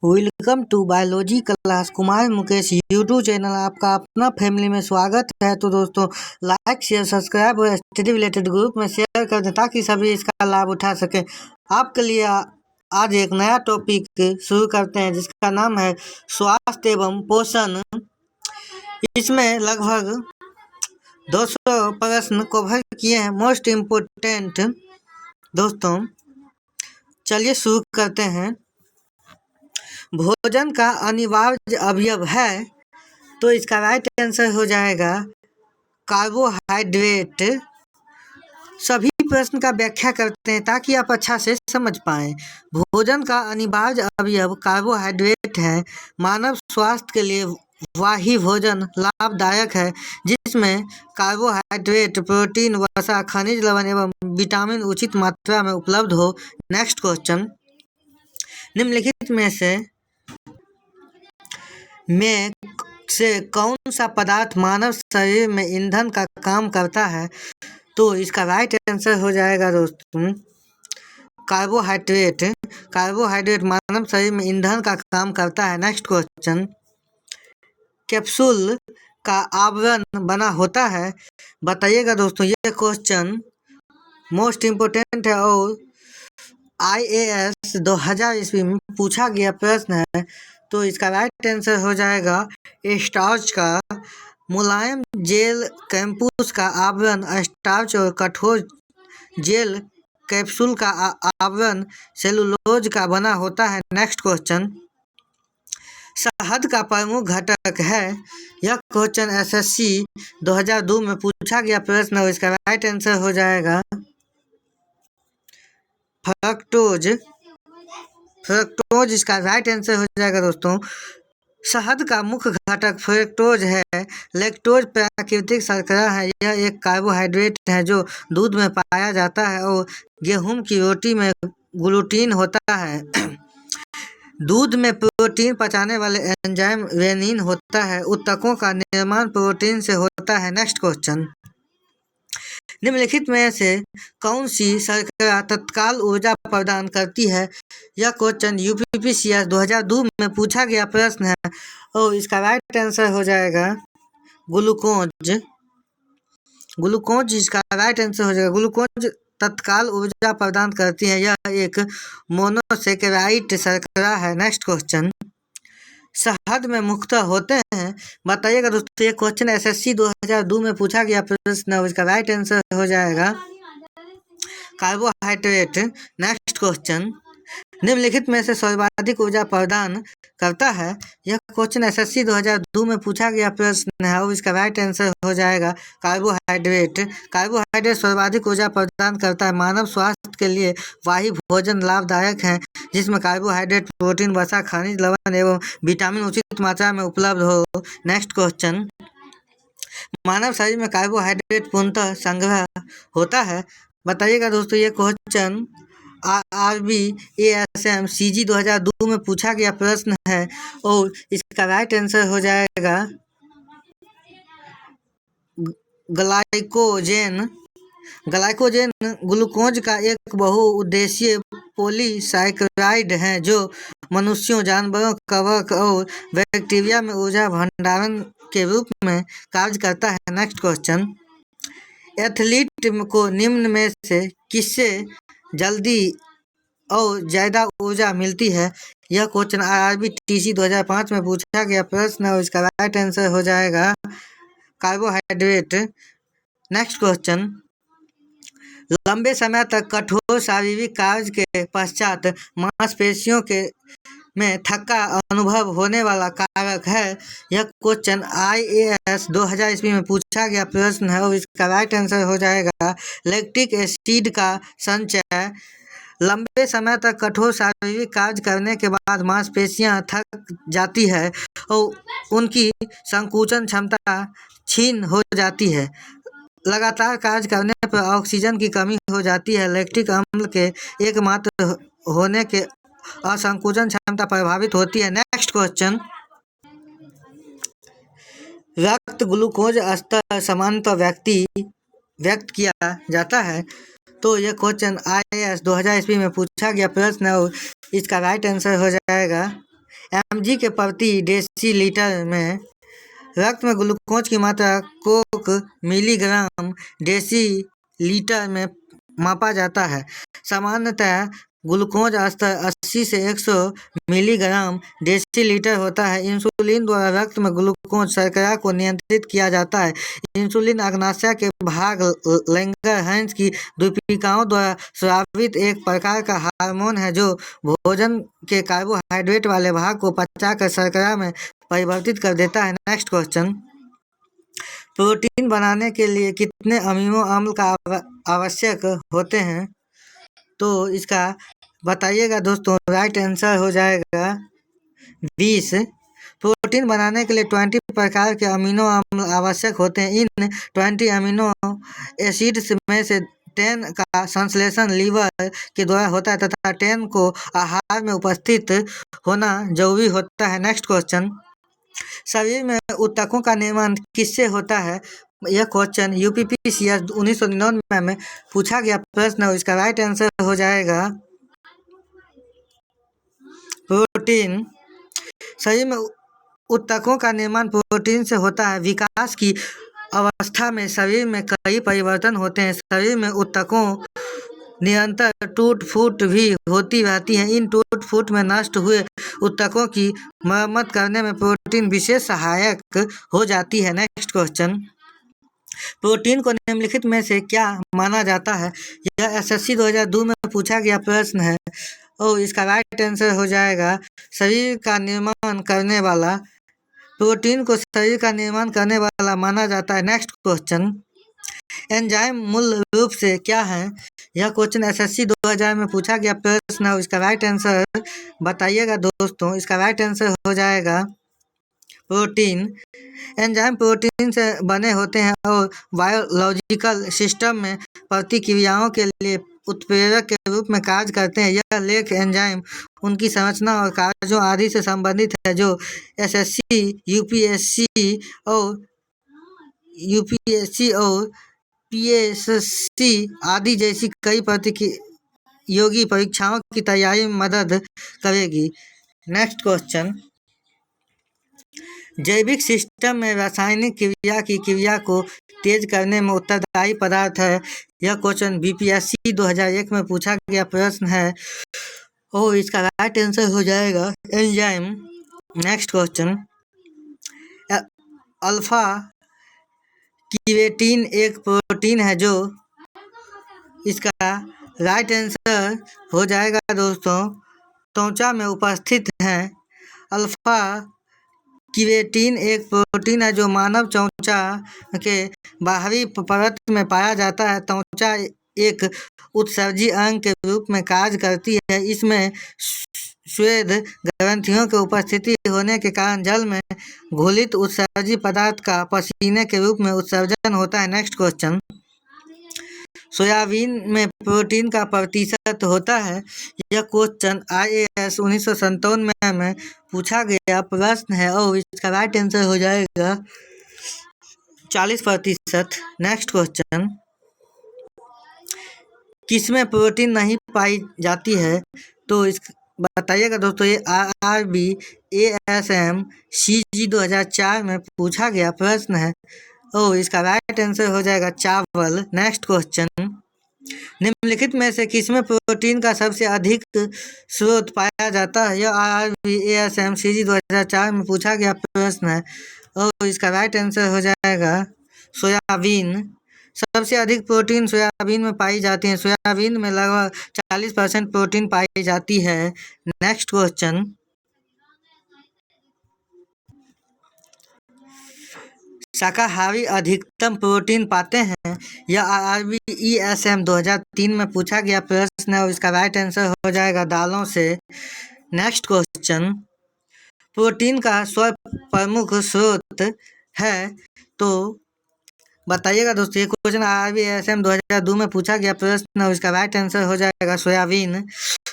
Welcome to biology class. Kumar Mukesh YouTube channel आपका अपना family में स्वागत है। तो दोस्तों, लाइक शेयर सब्सक्राइब और स्टडी रिलेटेड ग्रुप में शेयर कर दें ताकि सभी इसका लाभ उठा सकें। आपके लिए आज एक नया टॉपिक शुरू करते हैं जिसका नाम है स्वास्थ्य एवं पोषण। इसमें लगभग 200 प्रश्न कवर किए हैं, मोस्ट इम्पोर्टेंट। दोस्तों चलिए शुरू करते हैं। भोजन का अनिवार्य अवयव है, तो इसका राइट आंसर हो जाएगा कार्बोहाइड्रेट। सभी प्रश्न का व्याख्या करते हैं ताकि आप अच्छा से समझ पाएं। भोजन का अनिवार्य अवयव कार्बोहाइड्रेट है। मानव स्वास्थ्य के लिए वही भोजन लाभदायक है जिसमें कार्बोहाइड्रेट, प्रोटीन, वसा, खनिज लवण एवं विटामिन उचित मात्रा में उपलब्ध हो। नेक्स्ट क्वेश्चन, निम्नलिखित में से कौन सा पदार्थ मानव शरीर में ईंधन का काम करता है? तो इसका राइट आंसर हो जाएगा दोस्तों कार्बोहाइड्रेट। कार्बोहाइड्रेट मानव शरीर में ईंधन का काम करता है। नेक्स्ट क्वेश्चन, कैप्सूल का आवरण बना होता है, बताइएगा दोस्तों। ये क्वेश्चन मोस्ट इम्पोर्टेंट है और IAS 2000 ईस्वी में पूछा गया प्रश्न है। तो इसका राइट आंसर हो जाएगा स्टार्च का। मुलायम जेल कैप्सूल का आवरण स्टार्च और कठोर जेल कैप्सूल का आवरण सेलुलोज का बना होता है। नेक्स्ट क्वेश्चन, शहद का प्रमुख घटक है। यह क्वेश्चन SSC 2002 में पूछा गया प्रश्न और इसका राइट आंसर हो जाएगा फ्रक्टोज। फ्रक्टोज इसका राइट आंसर हो जाएगा दोस्तों। शहद का मुख्य घटक फ्रक्टोज है। लैक्टोज प्राकृतिक शर्करा है। यह एक कार्बोहाइड्रेट है जो दूध में पाया जाता है और गेहूं की रोटी में ग्लूटीन होता है। दूध में प्रोटीन पचाने वाले एंजाइम रेनिन होता है। उत्तकों का निर्माण प्रोटीन से होता है। नेक्स्ट क्वेश्चन, निम्नलिखित में से कौन सी शर्करा तत्काल ऊर्जा प्रदान करती है? यह क्वेश्चन UPPCS 2002 में पूछा गया प्रश्न है और इसका राइट आंसर हो जाएगा ग्लूकोज। ग्लूकोज इसका राइट आंसर हो जाएगा। ग्लूकोज तत्काल ऊर्जा प्रदान करती है। यह एक मोनोसेकेराइड शर्करा है। नेक्स्ट क्वेश्चन, शहद में मुख्यतः होते हैं, बताइएगा दोस्तों। ये क्वेश्चन SSC 2002 में पूछा गया प्रश्न है। इसका राइट आंसर हो जाएगा कार्बोहाइड्रेट। नेक्स्ट क्वेश्चन, निम्नलिखित में से सर्वाधिक ऊर्जा प्रदान करता है? यह क्वेश्चन SSC 2002 में पूछा गया प्रश्न है और इसका राइट आंसर हो जाएगा कार्बोहाइड्रेट। कार्बोहाइड्रेट सर्वाधिक ऊर्जा प्रदान करता है। मानव स्वास्थ्य के लिए वही भोजन लाभदायक है जिसमें कार्बोहाइड्रेट, प्रोटीन, वसा, खनिज लवण एवं विटामिन उचित मात्रा में उपलब्ध हो। नेक्स्ट क्वेश्चन, मानव शरीर में कार्बोहाइड्रेट पूर्णतः संग्रह होता है, बताइएगा दोस्तों। ये क्वेश्चन RBASM CG 2002 में पूछा गया प्रश्न है और इसका राइट आंसर हो जाएगा ग्लाइकोजेन। ग्लाइकोजेन ग्लूकोज का एक बहुउद्देशीय पॉलीसैकेराइड है जो मनुष्यों, जानवरों, कवक और बैक्टीरिया में ऊर्जा भंडारण के रूप में कार्य करता है। नेक्स्ट क्वेश्चन, एथलीट को निम्न में से किससे जल्दी और ज़्यादा ऊर्जा मिलती है? यह क्वेश्चन IRB-TC 2005 में पूछा गया प्रश्न है और इसका राइट आंसर हो जाएगा कार्बोहाइड्रेट। नेक्स्ट क्वेश्चन, लंबे समय तक कठोर शारीरिक कार्य के पश्चात मांसपेशियों में थक्का अनुभव होने वाला कारक है। यह क्वेश्चन IAS 2000 ईस्वी में पूछा गया प्रश्न है और इसका राइट आंसर हो जाएगा लैक्टिक एसिड का संचय। लंबे समय तक कठोर शारीरिक कार्य करने के बाद मांसपेशियां थक जाती है और उनकी संकुचन क्षमता क्षीण हो जाती है। लगातार कार्य करने पर ऑक्सीजन की कमी हो जाती है। लैक्टिक अम्ल के एकमात्र होने के असंकुचन क्षमता प्रभावित होती है। नेक्स्ट क्वेश्चन, रक्त ग्लूकोज स्तर सामान्यतः व्यक्त किया जाता है। तो यह क्वेश्चन IAS 2000 ईस्वी में पूछा गया प्रश्न है और इसका राइट आंसर हो जाएगा mg के प्रति डेसीलीटर में रक्त में ग्लूकोज की मात्रा कोक मिलीग्राम डेसीलीटर में मापा जाता है। सामान्यतः ग्लूकोज स्तर 80 से 100 मिलीग्राम डेसीलीटर होता है। इंसुलिन द्वारा रक्त में ग्लूकोज शर्करा को नियंत्रित किया जाता है। इंसुलिन अग्नाशय के भाग लैंगरहैंस की द्वीपिकाओं द्वारा स्रावित एक प्रकार का हार्मोन है जो भोजन के कार्बोहाइड्रेट वाले भाग को पचाकर शर्करा में परिवर्तित कर देता है। नेक्स्ट क्वेश्चन, प्रोटीन बनाने के लिए कितने अमीनो अम्ल का आवश्यक होते हैं? तो इसका बताइएगा दोस्तों। राइट आंसर हो जाएगा 20। प्रोटीन बनाने के लिए 20 प्रकार के अमीनो अम्ल आवश्यक होते हैं। इन 20 अमीनो एसिड्स में से 10 का संश्लेषण लीवर के द्वारा होता है तथा 10 को आहार में उपस्थित होना जरूरी होता है। नेक्स्ट क्वेश्चन, शरीर में ऊतकों का निर्माण किससे होता है? यह क्वेश्चन यूपीपीसीएस 1999 में पूछा गया प्रश्न है। इसका राइट आंसर हो जाएगा प्रोटीन। शरीर में ऊतकों का निर्माण प्रोटीन से होता है। विकास की अवस्था में शरीर में कई परिवर्तन होते हैं। शरीर में ऊतकों निरंतर टूट फूट भी होती रहती है। इन टूट फूट में नष्ट हुए ऊतकों की मरम्मत करने में प्रोटीन विशेष सहायक हो जाती है। नेक्स्ट क्वेश्चन, प्रोटीन को निम्नलिखित में से क्या माना जाता है? यह एसएससी 2002 में पूछा गया प्रश्न है और इसका राइट आंसर हो जाएगा शरीर का निर्माण करने वाला। प्रोटीन को शरीर का निर्माण करने वाला माना जाता है। नेक्स्ट क्वेश्चन, एंजाइम मूल रूप से क्या है? यह क्वेश्चन एसएससी 2000 में पूछा गया प्रश्न है। इसका राइट आंसर बताइएगा दोस्तों। इसका राइट आंसर हो जाएगा प्रोटीन। एंजाइम प्रोटीन से बने होते हैं और बायोलॉजिकल सिस्टम में प्रतिक्रियाओं के लिए उत्प्रेरक के रूप में कार्य करते हैं। यह लेख एंजाइम, उनकी संरचना और कार्यों आदि से संबंधित है जो एसएससी, यूपीएससी और पीएससी आदि जैसी कई प्रतियोगी परीक्षाओं की तैयारी में मदद करेगी। नेक्स्ट क्वेश्चन, जैविक सिस्टम में रासायनिक क्रिया की क्रिया को तेज करने में उत्तरदायी पदार्थ है। यह क्वेश्चन बीपीएससी 2001 में पूछा गया प्रश्न है और इसका राइट आंसर हो जाएगा एंजाइम। नेक्स्ट क्वेश्चन, अल्फा कीरेटिन एक प्रोटीन है जो, इसका राइट आंसर हो जाएगा दोस्तों त्वचा में उपस्थित है। अल्फा कीरेटिन एक प्रोटीन है जो मानव त्वचा के बाहरी परत में पाया जाता है। त्वचा एक उत्सर्जी अंग के रूप में कार्य करती है। इसमें श्वेत ग्रंथियों की उपस्थिति होने के कारण जल में घुलित उत्सर्जी पदार्थ का पसीने के रूप में उत्सर्जन होता है। नेक्स्ट क्वेश्चन, सोयाबीन में प्रोटीन का प्रतिशत होता है। यह क्वेश्चन IAS 1957 में पूछा गया प्रश्न है और इसका राइट आंसर हो जाएगा 40%। नेक्स्ट क्वेश्चन, किसमें प्रोटीन नहीं पाई जाती है? तो इस बताइएगा दोस्तों। ये RRB ASM CG 2004 में पूछा गया प्रश्न है और इसका राइट आंसर हो जाएगा चावल। नेक्स्ट क्वेश्चन, निम्नलिखित में से किसमें प्रोटीन का सबसे अधिक स्रोत पाया जाता है? यह RRB ASM CG 2004 में पूछा गया प्रश्न है और इसका राइट आंसर हो जाएगा सोयाबीन। सबसे अधिक प्रोटीन सोयाबीन में पाई जाती है। सोयाबीन में लगभग 40% प्रोटीन पाई जाती है। नेक्स्ट क्वेश्चन, शाकाहारी अधिकतम प्रोटीन पाते हैं। यह RRB ESM 2003 में पूछा गया प्रश्न है और इसका राइट आंसर हो जाएगा दालों से। नेक्स्ट क्वेश्चन, प्रोटीन का प्रमुख स्रोत है। तो बताइएगा दोस्तों। ये क्वेश्चन RRB ASM 2002 में पूछा गया प्रश्न और इसका राइट आंसर हो जाएगा सोयाबीन।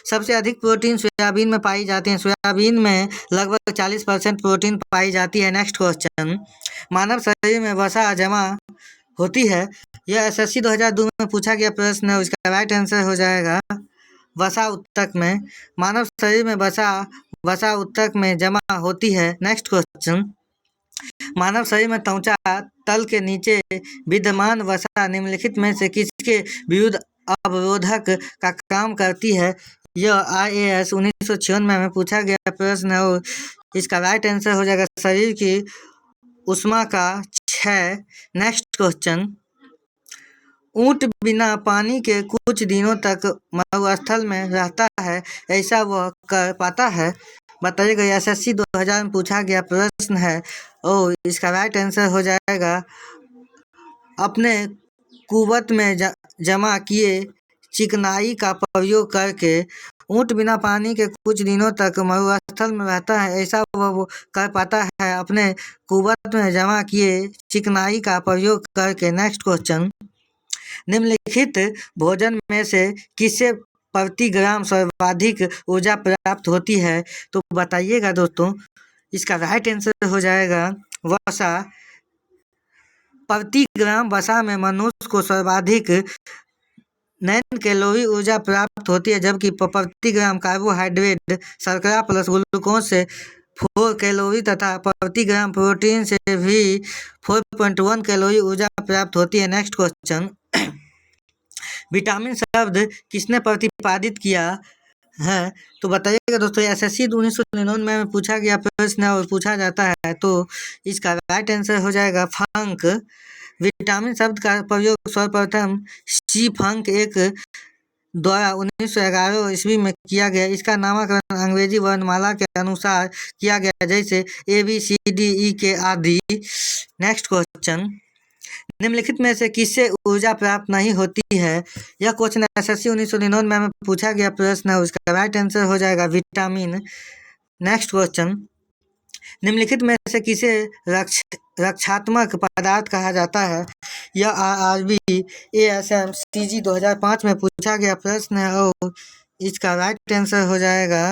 सबसे अधिक प्रोटीन सोयाबीन में पाई जाती है। सोयाबीन में लगभग 40% प्रोटीन पाई जाती है। नेक्स्ट क्वेश्चन, मानव शरीर में वसा जमा होती है। यह SSC 2002 में पूछा गया प्रश्न है। इसका राइट आंसर हो जाएगा वसा ऊतक में। मानव शरीर में वसा वसा ऊतक में जमा होती है। नेक्स्ट क्वेश्चन, मानव शरीर में त्वचा तल के नीचे विद्यमान वसा निम्नलिखित में से किसके विरुद्ध अवरोधक का काम करती है? यह IAS 1996 में पूछा गया प्रश्न है और इसका राइट आंसर हो जाएगा शरीर की ऊष्मा का क्षय। नेक्स्ट क्वेश्चन, ऊंट बिना पानी के कुछ दिनों तक मरुस्थल में रहता है, ऐसा वह कर पाता है? बताइएगा। SSC 2000 में पूछा गया प्रश्न है और इसका राइट आंसर हो जाएगा अपने कुवत में जमा किए चिकनाई का प्रयोग करके। ऊंट बिना पानी के कुछ दिनों तक मरुस्थल में रहता है, ऐसा वह कर पाता है अपने कुवत में जमा किए चिकनाई का प्रयोग करके। नेक्स्ट क्वेश्चन, निम्नलिखित भोजन में से किससे प्रति ग्राम सर्वाधिक ऊर्जा प्राप्त होती है? तो बताइएगा दोस्तों। इसका राइट आंसर हो जाएगा वसा। प्रति ग्राम वसा में मनुष्य को सर्वाधिक 9 कैलोरी ऊर्जा प्राप्त होती है, जबकि प्रति ग्राम कार्बोहाइड्रेट शर्करा प्लस ग्लूकोज से 4 कैलोरी तथा प्रति ग्राम प्रोटीन से भी 4.1 कैलोरी ऊर्जा प्राप्त होती है। नेक्स्ट क्वेश्चन, विटामिन शब्द किसने प्रतिपादित किया है? तो बताइएगा दोस्तों। SSC 1999 में पूछा गया प्रश्न और पूछा जाता है, तो इसका राइट आंसर हो जाएगा फंक। विटामिन शब्द का प्रयोग सर्वप्रथम सी फंक एक द्वारा 1911 ईस्वी में किया गया। इसका नामकरण अंग्रेजी वर्णमाला के अनुसार किया गया, जैसे ABCDE आदि। नेक्स्ट क्वेश्चन, निम्नलिखित में से किससे ऊर्जा प्राप्त नहीं होती है? यह क्वेश्चन SSC 1999 में पूछा गया प्रश्न है, उसका राइट आंसर हो जाएगा विटामिन। नेक्स्ट क्वेश्चन, निम्नलिखित में से किसे रक्षात्मक पदार्थ कहा जाता है? यह RRB ASM CG 2005 में पूछा गया प्रश्न है और इसका राइट आंसर हो जाएगा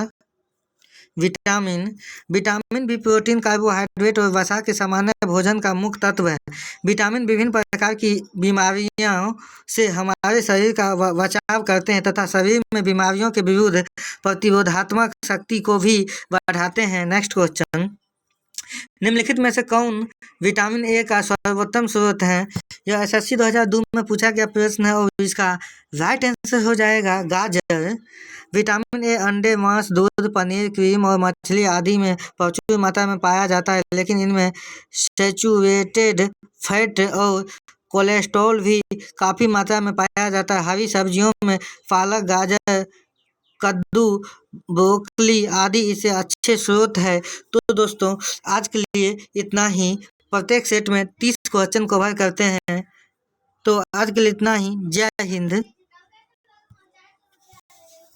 विटामिन। विटामिन भी प्रोटीन, कार्बोहाइड्रेट और वसा के सामान्य भोजन का मुख्य तत्व है। विटामिन विभिन्न प्रकार की बीमारियों से हमारे शरीर का बचाव करते हैं तथा शरीर में बीमारियों के विरुद्ध प्रतिरोधात्मक शक्ति को भी बढ़ाते हैं। नेक्स्ट क्वेश्चन, निम्नलिखित में से कौन विटामिन ए का सर्वोत्तम स्रोत है? यह SSC 2002 में पूछा गया प्रश्न है और इसका राइट आंसर हो जाएगा गाजर। विटामिन ए अंडे, मांस, दूध, पनीर, क्रीम और मछली आदि में प्रचुर मात्रा में पाया जाता है, लेकिन इनमें सैचुरेटेड फैट और कोलेस्ट्रॉल भी काफ़ी मात्रा में पाया जाता है। हरी सब्जियों में पालक, गाजर, कद्दू, ब्रोकली आदि इससे अच्छे स्रोत है। तो दोस्तों आज के लिए इतना ही। प्रत्येक सेट में 30 क्वेश्चन कवर करते हैं। तो आज के लिए इतना ही। जय हिंद।